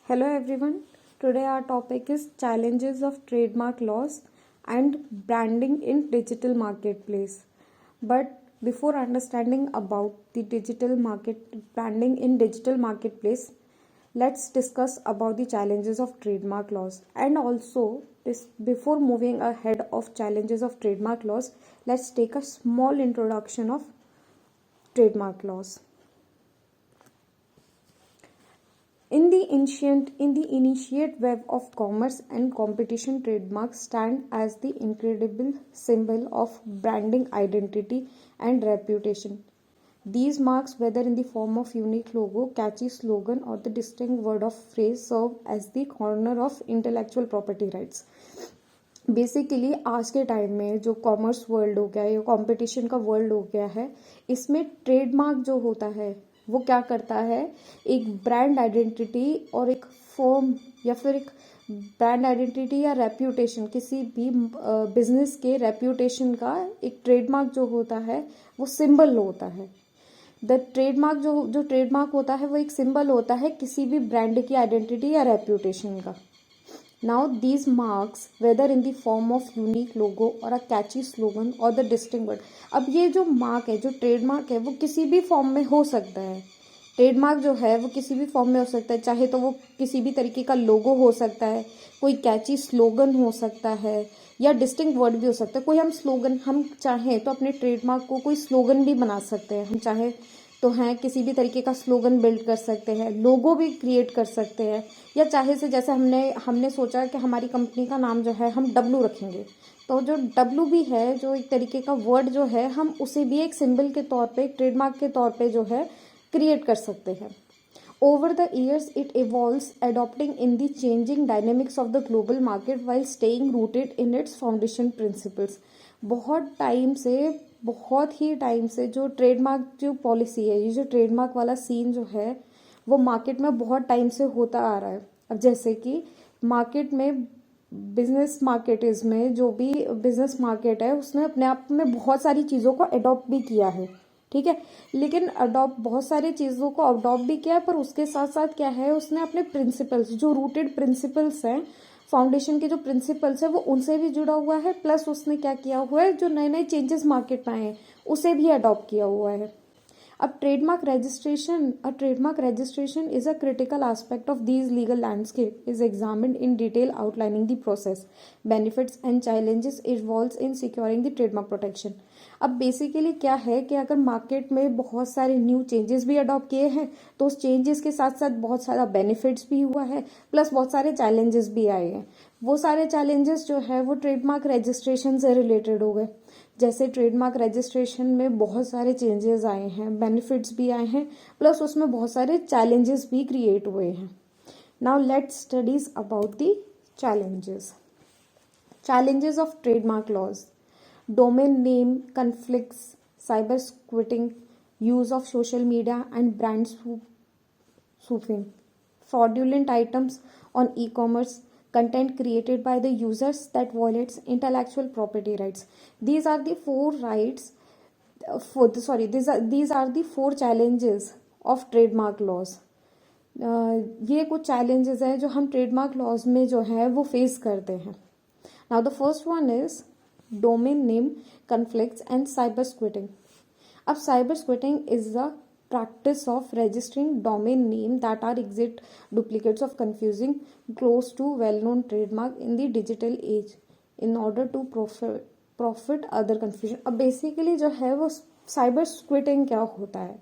Hello everyone. Today our topic is challenges of trademark laws and branding in digital marketplace. But before understanding about the digital market branding in digital marketplace, let's discuss about the challenges of trademark laws. And also this before moving ahead of challenges of trademark laws, let's take a small introduction of trademark laws. In the initiate web of commerce and competition, trademarks stand as the incredible symbol of branding identity and reputation. These marks, whether in the form of unique logo, catchy slogan, or the distinct word of phrase, serve as the corner of intellectual property rights. Basically आज के time में जो commerce world हो गया या competition का world हो गया है, इसमें ट्रेडमार्क जो होता है वो क्या करता है, एक ब्रांड आइडेंटिटी और एक फर्म या फिर एक ब्रांड आइडेंटिटी या रेप्यूटेशन, किसी भी बिजनेस के रेप्यूटेशन का एक ट्रेडमार्क जो होता है वो सिंबल होता है. द ट्रेडमार्क जो ट्रेडमार्क होता है वो एक सिंबल होता है किसी भी ब्रांड की आइडेंटिटी या रेप्यूटेशन का. Now these marks, whether in the form of unique logo or a catchy slogan or the distinct word, अब ये जो मार्क है, जो ट्रेडमार्क है, वो किसी भी फॉर्म में हो सकता है. ट्रेडमार्क जो है वो किसी भी फॉर्म में हो सकता है, चाहे तो वो किसी भी तरीके का लोगो हो सकता है, कोई कैची स्लोगन हो सकता है, या डिस्टिंक्ट वर्ड भी हो सकता है. कोई हम स्लोगन, हम चाहें तो अपने ट्रेडमार्क को कोई स्लोगन भी बना सकते हैं. हम चाहे तो हैं किसी भी तरीके का स्लोगन बिल्ड कर सकते हैं, लोगो भी क्रिएट कर सकते हैं, या चाहे से जैसे हमने सोचा कि हमारी कंपनी का नाम जो है हम डब्लू रखेंगे, तो जो डब्लू भी है, जो एक तरीके का वर्ड जो है, हम उसे भी एक सिंबल के तौर पे, एक ट्रेडमार्क के तौर पे जो है क्रिएट कर सकते हैं. Over the years, it evolves, adopting in the changing dynamics of the global market while staying rooted in its foundation principles. बहुत ही टाइम से जो ट्रेडमार्क जो पॉलिसी है, ये जो ट्रेडमार्क वाला सीन जो है वो मार्केट में बहुत टाइम से होता आ रहा है. अब जैसे कि मार्केट में बिजनेस मार्केट में जो भी बिजनेस मार्केट है उसने अपने आप में बहुत सारी चीज़ों को अडॉप्ट भी किया है, ठीक है. लेकिन बहुत सारी चीज़ों को अडॉप्ट भी किया है, पर उसके साथ साथ क्या है, उसने अपने प्रिंसिपल्स, जो रूटेड प्रिंसिपल्स हैं, फाउंडेशन के जो प्रिंसिपल्स है वो उनसे भी जुड़ा हुआ है. प्लस उसने क्या किया हुआ है, जो नए नए चेंजेस मार्केट में आए हैं उसे भी अडॉप्ट किया हुआ है. अब trademark registration is a critical aspect of these legal landscape, is examined in detail, outlining the process, benefits and challenges involved in securing the trademark protection. अब बेसिकली क्या है कि अगर मार्केट में बहुत सारे न्यू चेंजेस भी अडॉप्ट किए हैं तो उस चेंजेस के साथ साथ बहुत सारा बेनिफिट्स भी हुआ है, प्लस बहुत सारे चैलेंजेस भी आए हैं. वो सारे चैलेंजेस जो है वो ट्रेडमार्क रजिस्ट्रेशन से रिलेटेड हो गए. जैसे ट्रेडमार्क रजिस्ट्रेशन में बहुत सारे चेंजेस आए हैं, बेनिफिट्स भी आए हैं, प्लस उसमें बहुत सारे चैलेंजेस भी क्रिएट हुए हैं. Now let's studies about the challenges of trademark laws. Domain name conflicts, cyber squatting, use of social media and brand spoofing, fraudulent items on e-commerce, content created by the users that violates intellectual property rights. These are the four rights these are the four challenges of trademark laws. ये कुछ challenges हैं जो हम trademark laws में जो है वो face करते हैं. Now the first one is domain name conflicts and cyber squatting. अब cyber squatting is the practice of registering domain name that are exact duplicates of confusing close to well-known trademark in the digital age in order to profit other confusion. अब basically जो है वो cyber स्क्विटिंग क्या होता है,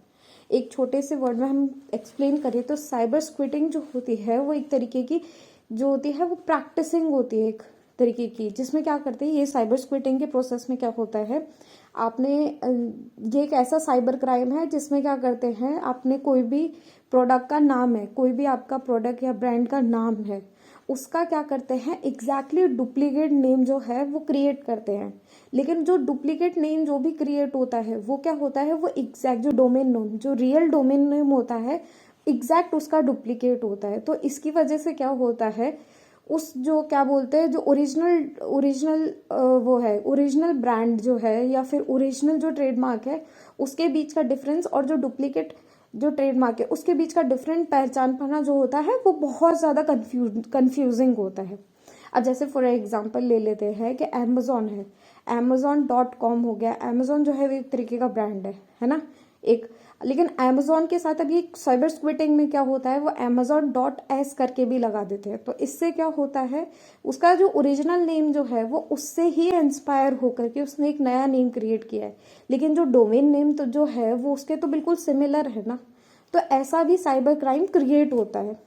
एक छोटे से वर्ड में हम एक्सप्लेन करें तो साइबर स्क्विटिंग जो होती है वो एक तरीके की जो होती है वो प्रैक्टिसिंग होती है, एक तरीके की, जिसमें क्या करते हैं, ये साइबर स्क्विटिंग के प्रोसेस में क्या होता है, ये एक ऐसा साइबर क्राइम है जिसमें क्या करते हैं, आपने कोई भी प्रोडक्ट का नाम है, कोई भी आपका प्रोडक्ट या ब्रांड का नाम है, उसका क्या करते हैं, एग्जैक्टली डुप्लीकेट नेम जो है वो क्रिएट करते हैं. लेकिन जो डुप्लीकेट नेम जो भी क्रिएट होता है वो क्या होता है, वो एग्जैक्ट जो डोमेन नेम, जो रियल डोमेन नेम होता है, एग्जैक्ट उसका डुप्लीकेट होता है. तो इसकी वजह से क्या होता है, उस जो क्या बोलते हैं, जो ओरिजिनल वो है, ओरिजिनल ब्रांड जो है या फिर ओरिजिनल जो ट्रेडमार्क है उसके बीच का डिफरेंस और जो डुप्लीकेट जो ट्रेडमार्क है उसके बीच का डिफरेंट पहचान पाना जो होता है वो बहुत ज़्यादा कंफ्यूजिंग होता है। अब जैसे फॉर एग्जांपल ले लेते हैं कि अमेजोन है, amazon.com हो गया। अमेजोन जो है वो एक तरीके का ब्रांड है ना, एक। लेकिन अमेजोन के साथ अभी साइबर स्क्विटिंग में क्या होता है, वो amazon.s करके भी लगा देते हैं। तो इससे क्या होता है, उसका जो ओरिजिनल नेम जो है वो उससे ही इंस्पायर होकर के उसने एक नया नेम क्रिएट किया है, लेकिन जो डोमेन नेम तो जो है वो उसके तो बिल्कुल सिमिलर है ना। तो ऐसा भी साइबर क्राइम क्रिएट होता है।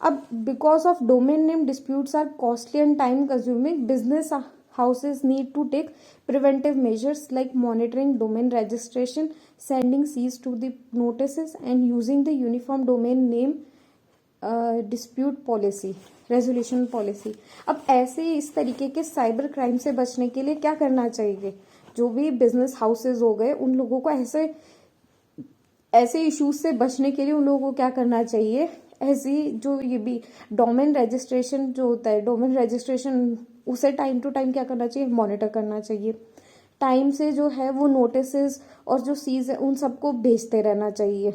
अब because of domain name disputes are costly and time consuming, business houses need to take preventive measures like monitoring domain registration, sending cease to the notices, and using the uniform domain name dispute policy resolution policy। अब ऐसे इस तरीके के cyber crime से बचने के लिए क्या करना चाहिए, जो भी बिजनेस हाउसेज हो गए उन लोगों को ऐसे इश्यूज से बचने के लिए उन लोगों को क्या करना चाहिए, ऐसी जो ये भी डोमेन रजिस्ट्रेशन जो होता है, डोमेन रजिस्ट्रेशन उसे टाइम टू टाइम क्या करना चाहिए, मॉनिटर करना चाहिए। टाइम से जो है वो नोटिसेस और जो सीज है उन सबको भेजते रहना चाहिए।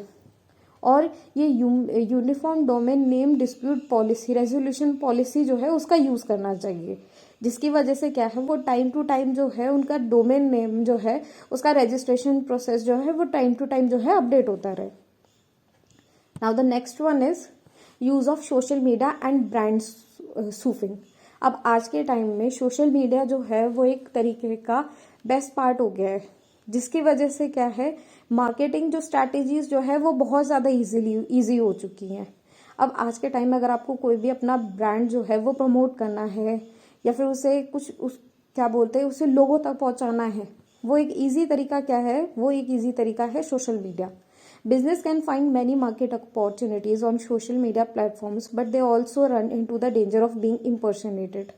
और ये uniform domain name dispute policy resolution policy जो है उसका यूज करना चाहिए, जिसकी वजह से क्या है वो टाइम टू टाइम जो है उनका डोमेन नेम जो है उसका रजिस्ट्रेशन प्रोसेस जो है वो टाइम टू टाइम जो है अपडेट होता रहे। Now the next one is use of social media and brand spoofing. अब आज के टाइम में सोशल मीडिया जो है वो एक तरीके का बेस्ट पार्ट हो गया है, जिसकी वजह से क्या है मार्केटिंग जो स्ट्रैटेजीज जो है वो बहुत ज़्यादा ईजी हो चुकी हैं। अब आज के टाइम में अगर आपको कोई भी अपना ब्रांड जो है वो प्रमोट करना है या फिर उसे क्या बोलते हैं उसे लोगों तक पहुंचाना है, वो एक ईजी तरीका क्या है, वो एक ईजी तरीका है social media. Business can find many market opportunities on social media platforms, but they also run into the danger of being impersonated।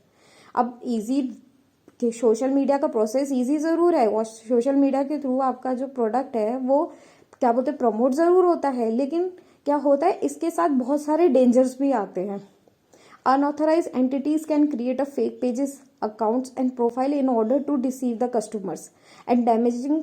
अब इजी कि सोशल मीडिया का प्रोसेस इजी ज़रूर है और सोशल मीडिया के थ्रू आपका जो प्रोडक्ट है वो क्या बोलते हैं प्रमोट ज़रूर होता है, लेकिन क्या होता है इसके साथ बहुत सारे डेंजर्स भी आते हैं। Unauthorized entities can create a fake pages, accounts and profile in order to deceive the customers and damaging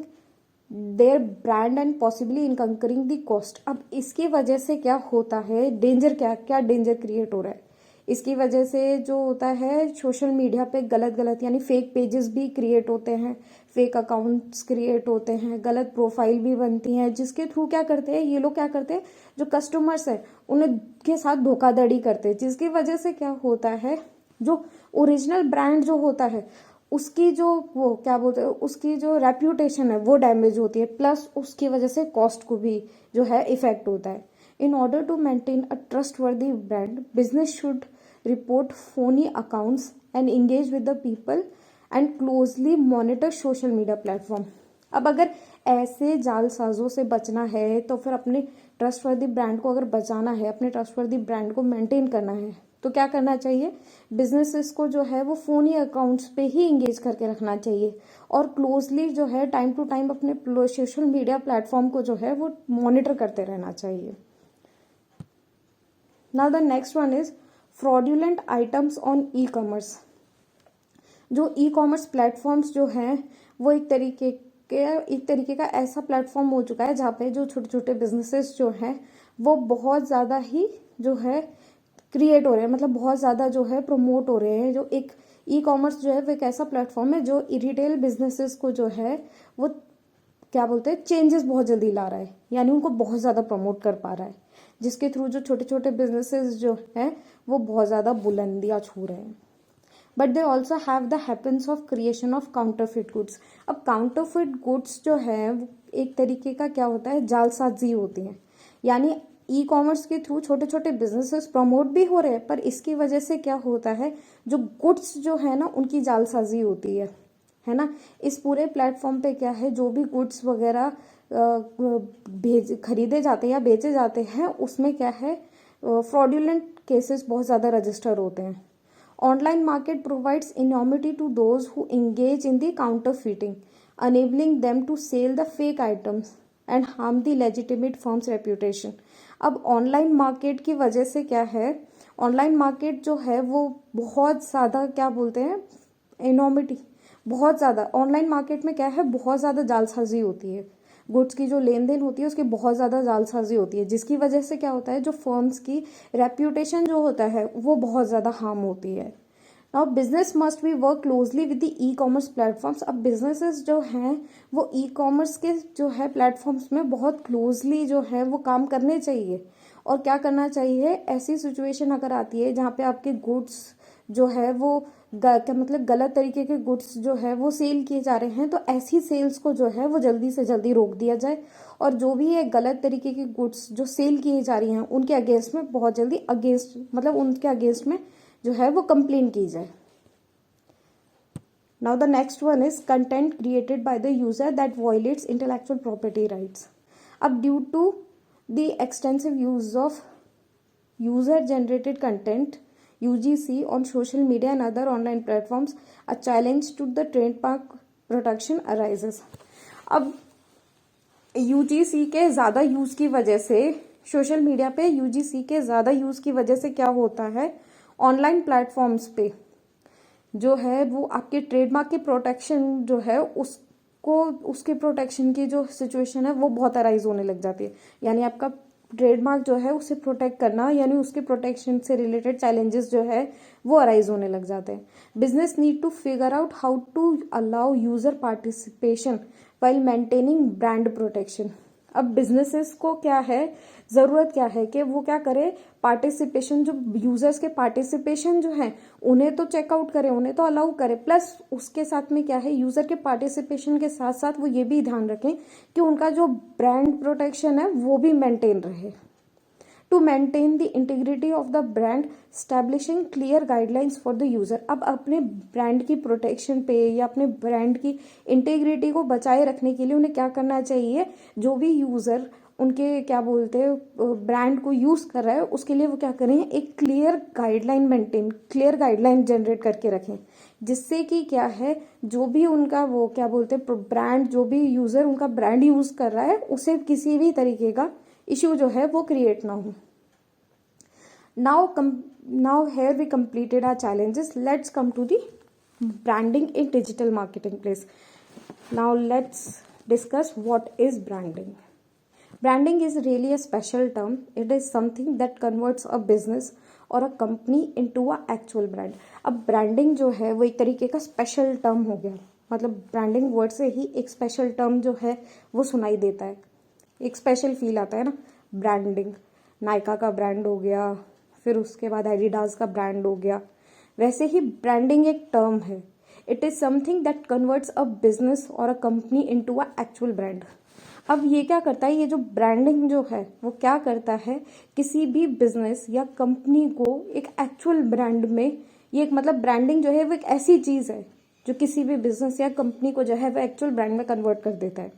their brand and possibly incurring the cost. अब इसकी वजह से क्या होता है, डेंजर क्या डेंजर क्रिएट हो रहा है, इसकी वजह से जो होता है सोशल मीडिया पे गलत यानी फेक पेजेस भी क्रिएट होते हैं, फेक अकाउंट्स क्रिएट होते हैं, गलत प्रोफाइल भी बनती हैं, जिसके थ्रू क्या करते हैं ये लोग क्या करते हैं जो कस्टमर्स है उनके साथ धोखाधड़ी करते हैं, जिसकी वजह से क्या होता है जो ओरिजिनल ब्रांड जो होता है उसकी जो वो क्या बोलते हैं उसकी जो रेप्यूटेशन है वो डैमेज होती है, प्लस उसकी वजह से कॉस्ट को भी जो है इफेक्ट होता है। In order to maintain a trustworthy brand, business should report phony accounts and engage with the people and closely monitor social media platform. अब अगर ऐसे जालसाजों से बचना है तो फिर अपने ट्रस्टवर्दी ब्रांड को अगर बचाना है, अपने ट्रस्टवर्दी ब्रांड को मेंटेन करना है तो क्या करना चाहिए, बिजनेसेस को जो है वो फोनी अकाउंट्स पे ही इंगेज करके रखना चाहिए और क्लोजली जो है टाइम टू टाइम अपने सोशल मीडिया प्लेटफॉर्म को जो है वो मॉनिटर करते रहना चाहिए। Now the next one is fraudulent items on e commerce. जो ई कॉमर्स प्लेटफॉर्म्स जो हैं वो एक तरीके का ऐसा प्लेटफॉर्म हो चुका है जहाँ पे जो छोटे छोटे बिजनेसेस जो हैं वो बहुत ज़्यादा ही जो है क्रिएट हो रहे हैं, मतलब बहुत ज़्यादा जो है प्रमोट हो रहे हैं। जो एक ई कॉमर्स जो है वो एक ऐसा प्लेटफॉर्म है जो रिटेल बिजनेसेस को जो है वो क्या बोलते हैं चेंजेस बहुत जल्दी ला रहा है, यानी उनको बहुत ज़्यादा प्रमोट कर पा रहा है, जिसके थ्रू जो छोटे छोटे बिजनेसेस जो हैं वो बहुत ज़्यादा बुलंदियाँ छू रहे हैं। But they also have the happens of creation of counterfeit goods. अब काउंटरफिट गुड्स जो है वो एक तरीके का क्या होता है जालसाजी होती है, यानी ई कॉमर्स के थ्रू छोटे छोटे बिजनेसेस प्रमोट भी हो रहे हैं, पर इसकी वजह से क्या होता है जो गुड्स जो है ना उनकी जालसाजी होती है ना। इस पूरे प्लेटफॉर्म पे क्या है जो भी गुड्स वगैरह खरीदे जाते हैं या बेचे जाते हैं उसमें क्या है फ्रॉडुलेंट केसेस बहुत ज़्यादा रजिस्टर होते हैं। Online market provides anonymity to those who engage in the counterfeiting, enabling them to sell the fake items and harm the legitimate firm's reputation। अब ऑनलाइन मार्केट की वजह से क्या है, ऑनलाइन मार्केट जो है वो बहुत ज़्यादा क्या बोलते हैं इनॉमिटी, बहुत ज़्यादा ऑनलाइन मार्केट में क्या है बहुत ज़्यादा जालसाजी होती है, गुड्स की जो लेन देन होती है उसकी बहुत ज़्यादा जालसाजी होती है, जिसकी वजह से क्या होता है, जो फर्म्स की रेप्यूटेशन जो होता है वो बहुत ज़्यादा हार्म होती है। Now business must be work closely with the e commerce platforms. अब बिजनेसेस जो हैं वो ई कॉमर्स के जो है प्लेटफॉर्म्स में बहुत क्लोजली जो है वो काम करने चाहिए। और क्या करना चाहिए, ऐसी सिचुएशन अगर आती है जहाँ पे आपके गुड्स जो है वो क्या मतलब गलत तरीके के गुड्स जो है वो सेल किए जा रहे हैं, तो ऐसी सेल्स को जो है वो जल्दी से जल्दी रोक दिया जाए। और जो भी ये गलत तरीके की गुड्स जो सेल किए जा रही हैं उनके अगेंस्ट में बहुत जल्दी मतलब उनके अगेंस्ट में जो है वो कंप्लेन की जाए। Now the next one is content created by the user that violates intellectual property rights. अब due to the extensive use of user generated content UGC on social media and other online platforms, a challenge to the trademark protection arises। अब UGC के ज़्यादा use की वजह से, social media पे UGC के ज़्यादा यूज़ की वजह से क्या होता है, ऑनलाइन प्लेटफॉर्म्स पे जो है वो आपके ट्रेडमार्क की प्रोटेक्शन जो है उसके प्रोटेक्शन की जो सिचुएशन है वो बहुत अराइज होने लग जाती है। यानी आपका ट्रेडमार्क जो है उसे प्रोटेक्ट करना, यानी उसके प्रोटेक्शन से रिलेटेड चैलेंजेस जो है वो अराइज होने लग जाते हैं। Business need to figure out how to allow user participation while maintaining brand protection. अब बिजनेसेस को क्या है, ज़रूरत क्या है कि वो क्या करे, पार्टिसिपेशन, जो यूजर्स के पार्टिसिपेशन जो है उन्हें तो चेकआउट करे, उन्हें तो अलाउ करे, प्लस उसके साथ में क्या है, यूजर के पार्टिसिपेशन के साथ साथ वो ये भी ध्यान रखें कि उनका जो ब्रांड प्रोटेक्शन है वो भी मेंटेन रहे। To maintain the integrity of the brand, establishing clear guidelines for the user. अब अपने ब्रांड की प्रोटेक्शन पे या अपने ब्रांड की इंटीग्रिटी को बचाए रखने के लिए उन्हें क्या करना चाहिए, जो भी यूजर उनके क्या बोलते हैं ब्रांड को यूज कर रहा है उसके लिए वो क्या करें, एक क्लियर गाइडलाइन जनरेट करके रखें, जिससे कि क्या है, जो भी उनका वो क्या बोलते हैं ब्रांड, जो भी यूजर उनका ब्रांड यूज कर रहा है उसे किसी भी तरीके का इश्यू जो है वो क्रिएट ना हो। Now here we completed our challenges. Let's come to the branding in digital marketing place. Now let's discuss what is branding. Branding is really a special term. It is something that converts a business और a company into a actual brand. अब branding जो है वो एक तरीके का special term हो गया, मतलब ब्रांडिंग वर्ड से ही एक स्पेशल टर्म जो है वो सुनाई देता है, एक स्पेशल फील आता है ना। ब्रांडिंग, नायका का ब्रांड हो गया, फिर उसके बाद एडिडास का ब्रांड हो गया, वैसे ही ब्रांडिंग एक टर्म है। It is something that converts a business और a company into a actual brand. अब ये क्या करता है, ये जो ब्रांडिंग जो है वो क्या करता है, किसी भी बिजनेस या कंपनी को एक एक्चुअल ब्रांड में, ये एक मतलब ब्रांडिंग जो है वो एक ऐसी चीज है जो किसी भी बिजनेस या कंपनी को जो है वो एक्चुअल ब्रांड में कन्वर्ट कर देता है।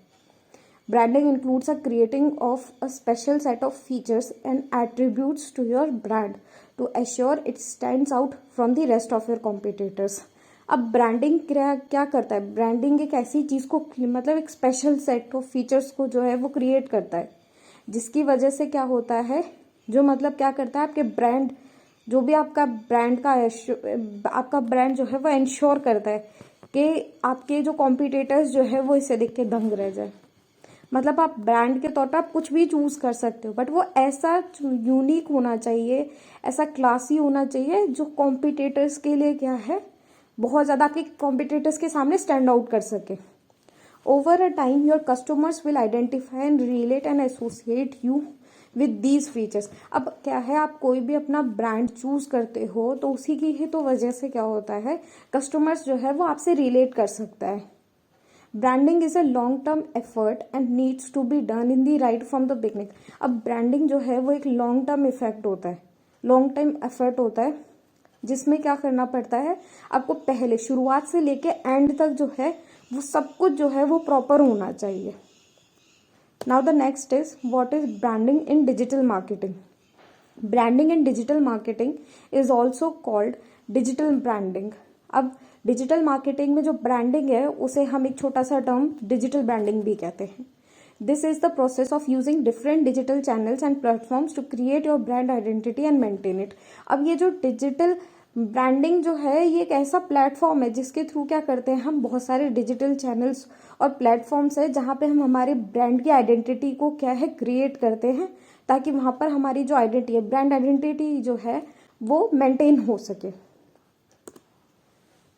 Branding includes a creating of a special set of features and attributes to your brand to assure it stands out from the rest of your competitors। अब ब्रांडिंग क्या करता है, ब्रांडिंग एक ऐसी चीज को मतलब एक स्पेशल सेट ऑफ फीचर्स को जो है वो क्रिएट करता है, जिसकी वजह से क्या होता है, जो मतलब क्या करता है, आपके ब्रांड जो भी आपका ब्रांड जो है वो इंश्योर करता है कि आपके जो कॉम्पिटिटर्स जो है वो इसे देख के दंग रह जाए। मतलब आप ब्रांड के तौर पर आप कुछ भी चूज कर सकते हो, बट वो ऐसा यूनिक होना चाहिए, ऐसा क्लासी होना चाहिए जो कॉम्पिटिटर्स के लिए क्या है, बहुत ज्यादा आपके कॉम्पिटिटर्स के सामने स्टैंड आउट कर सके। Over a time your customers will identify and relate and associate you with these features. अब क्या है, आप कोई भी अपना ब्रांड चूज करते हो तो उसी की ही तो वजह से क्या होता है, कस्टमर्स जो है वो आपसे रिलेट कर सकता है। Branding is a long term effort and needs to be done in the right from the beginning. अब ब्रांडिंग जो है वो एक लॉन्ग टर्म इफेक्ट होता है, लॉन्ग टाइम एफर्ट होता है, जिसमें क्या करना पड़ता है, आपको पहले शुरुआत से लेके एंड तक जो है वो सब कुछ जो है वो प्रॉपर होना चाहिए। Now the next is what is branding in digital marketing. Branding in digital marketing is also called digital branding. अब डिजिटल मार्केटिंग में जो ब्रांडिंग है उसे हम एक छोटा सा टर्म डिजिटल ब्रांडिंग भी कहते हैं। This is the process of using different digital channels and platforms to create your brand identity and maintain it. अब ये जो डिजिटल ब्रांडिंग जो है ये एक ऐसा प्लेटफॉर्म है जिसके थ्रू क्या करते हैं हम, बहुत सारे डिजिटल चैनल्स और प्लेटफॉर्म्स है जहाँ पे हम हमारे ब्रांड की आइडेंटिटी को क्या है क्रिएट करते हैं, ताकि वहाँ पर हमारी जो आइडेंटिटी है, ब्रांड आइडेंटिटी जो है वो मेंटेन हो सके।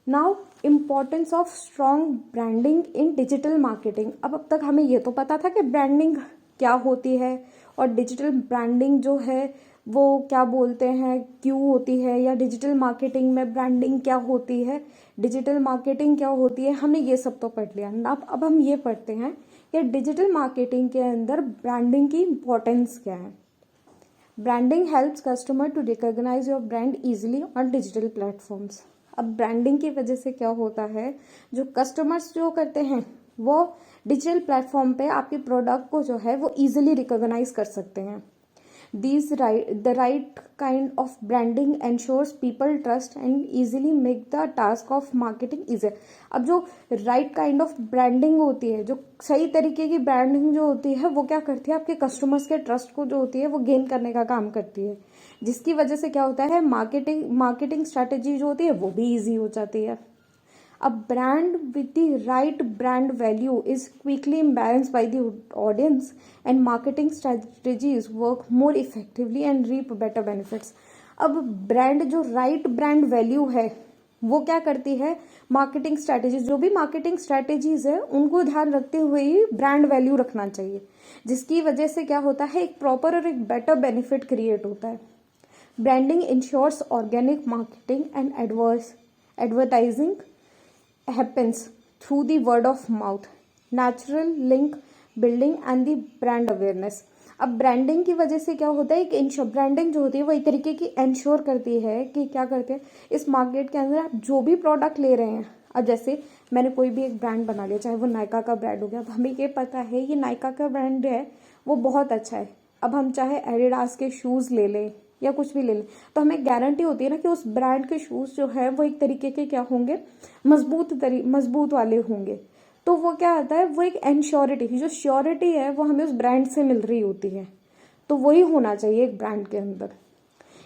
Now importance of strong branding in digital marketing. अब तक हमें ये तो पता था कि ब्रांडिंग क्या होती है और डिजिटल ब्रांडिंग जो है वो क्या बोलते हैं, क्यों होती है, या डिजिटल मार्केटिंग में ब्रांडिंग क्या होती है, डिजिटल मार्केटिंग क्या होती है, हमने ये सब तो पढ़ लिया। अब हम ये पढ़ते हैं कि डिजिटल मार्केटिंग के अंदर ब्रांडिंग की इम्पोर्टेंस क्या है। Branding helps customer to recognise your brand easily on digital platforms. अब ब्रांडिंग की वजह से क्या होता है, जो कस्टमर्स जो करते हैं वो डिजिटल प्लेटफॉर्म पे आपके प्रोडक्ट को जो है वो इजीली रिकॉग्नाइज कर सकते हैं। The right kind of branding ensures people trust and easily make the task of marketing easier। अब जो right kind of branding होती है, जो सही तरीके की ब्रांडिंग जो होती है वो क्या करती है, आपके कस्टमर्स के ट्रस्ट को जो होती है वो गेन करने का काम करती है, जिसकी वजह से क्या होता है मार्केटिंग स्ट्रैटेजी जो होती है वो भी ईजी हो जाती है। A brand with the right brand value is quickly imbalanced by the audience and marketing strategies work more effectively and reap better benefits। अब ब्रांड जो राइट ब्रांड वैल्यू है वो क्या करती है, मार्केटिंग स्ट्रैटेजीज, जो भी मार्केटिंग स्ट्रैटेजीज है उनको ध्यान रखते हुए ही ब्रांड वैल्यू रखना चाहिए, जिसकी वजह से क्या होता है एक प्रॉपर और एक बेटर बेनिफिट क्रिएट होता है। Branding ensures organic marketing and advertising happens through the word of mouth, natural link building and the brand awareness। अब ब्रांडिंग की वजह से क्या होता है, कि ब्रांडिंग जो होती है वो एक तरीके की इंश्योर करती है कि क्या करते हैं इस मार्केट के अंदर आप जो भी प्रोडक्ट ले रहे हैं। अब जैसे मैंने कोई भी एक ब्रांड बना लिया, चाहे वो नायका का ब्रांड हो गया, अब हमें ये पता है ये नायका का ब्रांड है वो बहुत अच्छा है। अब हम चाहे एडिडास के शूज़ ले लें या कुछ भी ले लें, तो हमें गारंटी होती है ना कि उस ब्रांड के शूज़ जो है वो एक तरीके के क्या होंगे, मजबूत वाले होंगे। तो वो क्या आता है, वो एक एनश्योरिटी, जो श्योरिटी है वो हमें उस ब्रांड से मिल रही होती है। तो वही होना चाहिए एक ब्रांड के अंदर।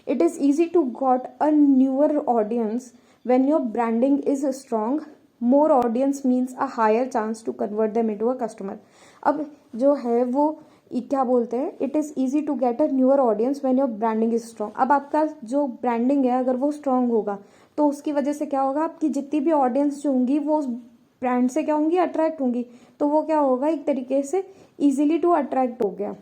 It is easy to got a newer audience when your branding is strong. More audience means a higher chance to convert them into a customer. अब जो है वो क्या बोलते हैं, it is easy to get a newer audience when your branding is strong. अब आपका जो ब्रांडिंग है अगर वो स्ट्रॉन्ग होगा तो उसकी वजह से क्या होगा, आपकी जितनी भी ऑडियंस जो होंगी वो उस ब्रांड से क्या होंगी, अट्रैक्ट होंगी। तो वो क्या होगा, एक तरीके से इजीली टू अट्रैक्ट हो गया।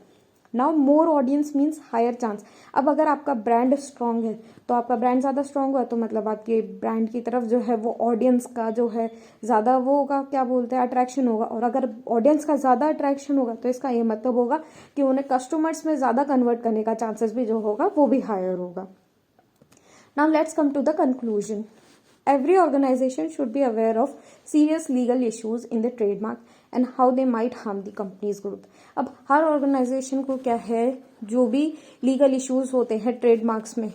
Now more audience means higher chance. अब अगर आपका ब्रांड स्ट्रांग है तो आपका ब्रांड ज़्यादा स्ट्रांग हुआ तो मतलब आपके ब्रांड की तरफ जो है वो ऑडियंस का जो है ज़्यादा वो होगा, क्या बोलते हैं, अट्रैक्शन होगा। और अगर ऑडियंस का ज़्यादा अट्रैक्शन होगा तो इसका ये मतलब होगा कि उन्हें कस्टमर्स में ज़्यादा कन्वर्ट करने का चांसेस भी जो होगा वो भी हायर होगा। Now let's come to the conclusion. Every organization should be aware of serious legal issues in the trademark and how they might harm the company's growth। अब हर ऑर्गेनाइजेशन को क्या है, जो भी लीगल इश्यूज होते हैं ट्रेडमार्क्स में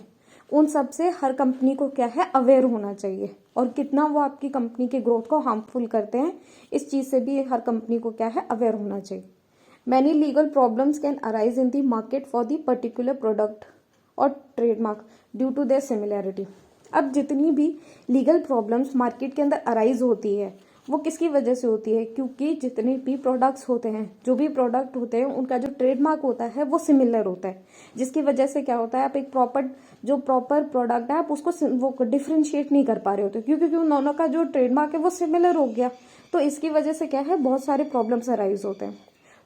उन सब से हर कंपनी को क्या है अवेयर होना चाहिए, और कितना वो आपकी कंपनी के ग्रोथ को हार्मफुल करते हैं इस चीज़ से भी हर कंपनी को क्या है अवेयर होना चाहिए। Many legal problems can arise in the market for the particular product और trademark due to their similarity. अब जितनी भी लीगल प्रॉब्लम्स मार्केट के अंदर अराइज होती है वो किसकी वजह से होती है, क्योंकि जितने भी प्रोडक्ट्स होते हैं, जो भी प्रोडक्ट होते हैं उनका जो ट्रेडमार्क होता है वो सिमिलर होता है, जिसकी वजह से क्या होता है आप एक प्रॉपर प्रोडक्ट है आप उसको वो डिफ्रेंशिएट नहीं कर पा रहे होते, क्योंकि उन दोनों का जो ट्रेडमार्क है वो सिमिलर हो गया। तो इसकी वजह से क्या है बहुत सारे प्रॉब्लम्स अराइज होते हैं।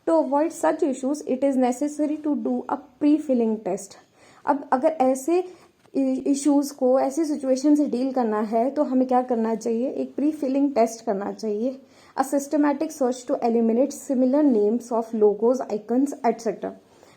To avoid such issues it is necessary to do a pre filing test. अब अगर ऐसे इश्यूज को, ऐसी सिचुएशन से डील करना है तो हमें क्या करना चाहिए, एक प्री फिलिंग टेस्ट करना चाहिए। A systematic search to eliminate similar names of logos, icons etcetera.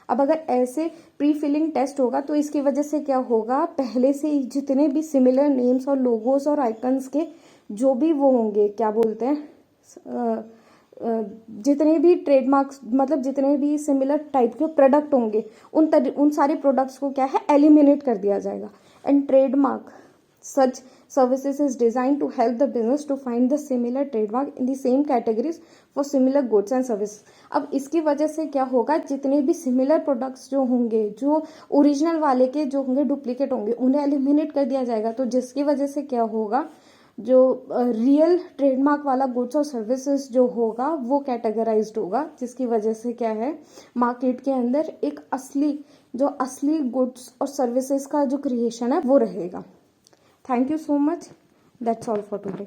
अब अगर ऐसे प्री फिलिंग टेस्ट होगा तो इसकी वजह से क्या होगा, पहले से जितने भी सिमिलर नेम्स और लोगोज और आइकन्स के जो भी वो होंगे, क्या बोलते हैं, जितने भी ट्रेडमार्क्स मतलब जितने भी सिमिलर टाइप के प्रोडक्ट होंगे उन सारे प्रोडक्ट्स को क्या है एलिमिनेट कर दिया जाएगा। And trademark Such services is designed to help the business to find the similar trademark in the same categories for similar goods and services. अब इसकी वजह से क्या होगा, जितने भी सिमिलर प्रोडक्ट्स जो होंगे, जो ओरिजिनल वाले के जो होंगे डुप्लीकेट होंगे, उन्हें एलिमिनेट कर दिया जाएगा। तो जिसकी वजह से क्या होगा, जो रियल ट्रेडमार्क वाला गुड्स और सर्विसेज जो होगा वो कैटेगराइज्ड होगा, जिसकी वजह से क्या है, मार्केट के अंदर एक असली गुड्स और सर्विसेज का जो क्रिएशन है वो रहेगा। Thank you so much. That's all for today.